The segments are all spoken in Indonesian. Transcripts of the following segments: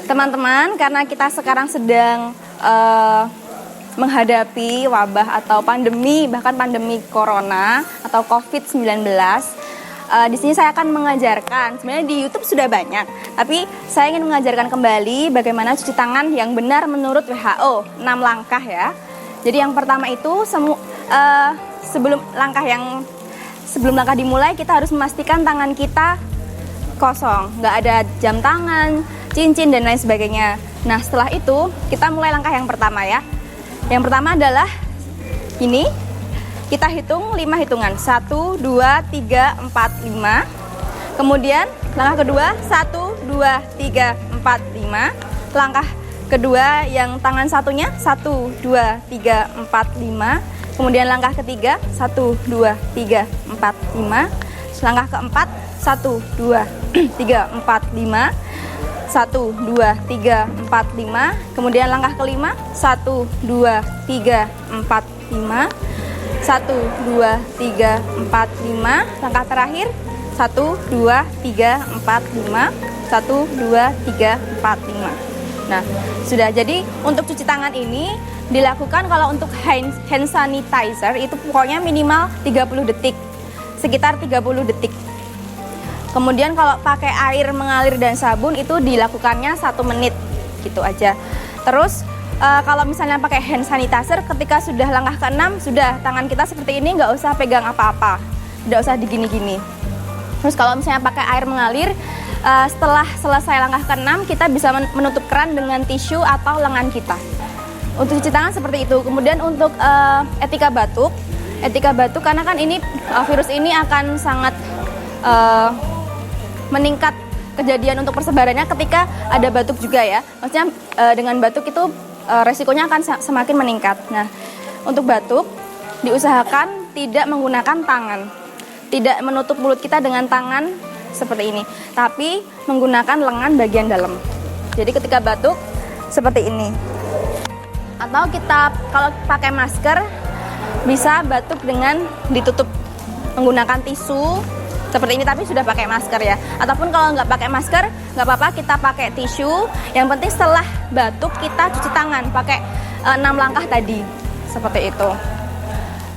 Teman-teman, karena kita sekarang sedang menghadapi wabah atau pandemi, bahkan pandemi corona atau COVID-19, di sini saya akan mengajarkan, sebenarnya di YouTube sudah banyak, tapi saya ingin mengajarkan kembali bagaimana cuci tangan yang benar menurut WHO, 6 langkah ya. Jadi yang pertama itu sebelum langkah dimulai kita harus memastikan tangan kita kosong, nggak ada jam tangan, cincin dan lain sebagainya. Nah setelah itu kita mulai langkah yang pertama ya. Yang pertama adalah ini, kita hitung 5 hitungan, 1, 2, 3, 4, 5. Kemudian langkah kedua 1, 2, 3, 4, 5. Langkah kedua yang tangan satunya 1, 2, 3, 4, 5. Kemudian langkah ketiga 1, 2, 3, 4, 5. Langkah keempat 1, 2, 3, 4, 5. 1, 2, 3, 4, 5. Kemudian langkah kelima 1, 2, 3, 4, 5. 1, 2, 3, 4, 5. Langkah terakhir 1, 2, 3, 4, 5. 1, 2, 3, 4, 5. Nah, sudah. Jadi untuk cuci tangan ini dilakukan kalau untuk hand sanitizer itu pokoknya minimal 30 detik. Sekitar 30 detik. Kemudian kalau pakai air mengalir dan sabun itu dilakukannya 1 menit gitu aja. Terus kalau misalnya pakai hand sanitizer ketika sudah langkah ke-6 sudah tangan kita seperti ini, nggak usah pegang apa-apa, tidak usah digini-gini. Terus kalau misalnya pakai air mengalir setelah selesai langkah ke-6 kita bisa menutup keran dengan tisu atau lengan kita. Untuk cuci tangan seperti itu. Kemudian untuk etika batuk karena kan ini virus ini akan sangat meningkat kejadian untuk persebarannya ketika ada batuk juga ya. Maksudnya dengan batuk itu resikonya akan semakin meningkat. Nah, untuk batuk diusahakan tidak menggunakan tangan. Tidak menutup mulut kita dengan tangan seperti ini, tapi menggunakan lengan bagian dalam. Jadi ketika batuk seperti ini. Atau kita kalau pakai masker bisa batuk dengan ditutup menggunakan tisu seperti ini, tapi sudah pakai masker ya. Ataupun kalau nggak pakai masker, nggak apa-apa, kita pakai tisu. Yang penting setelah batuk kita cuci tangan pakai 6 langkah tadi, seperti itu.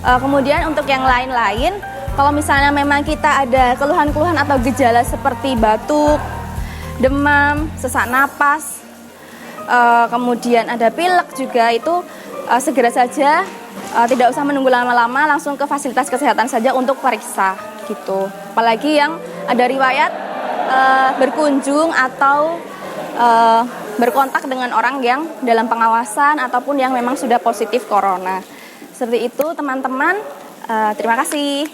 Kemudian untuk yang lain-lain, kalau misalnya memang kita ada keluhan-keluhan atau gejala seperti batuk, demam, sesak napas, kemudian ada pilek juga, itu segera saja, tidak usah menunggu lama-lama, langsung ke fasilitas kesehatan saja untuk periksa gitu. Apalagi yang ada riwayat berkunjung atau berkontak dengan orang yang dalam pengawasan ataupun yang memang sudah positif corona. Seperti itu teman-teman, terima kasih.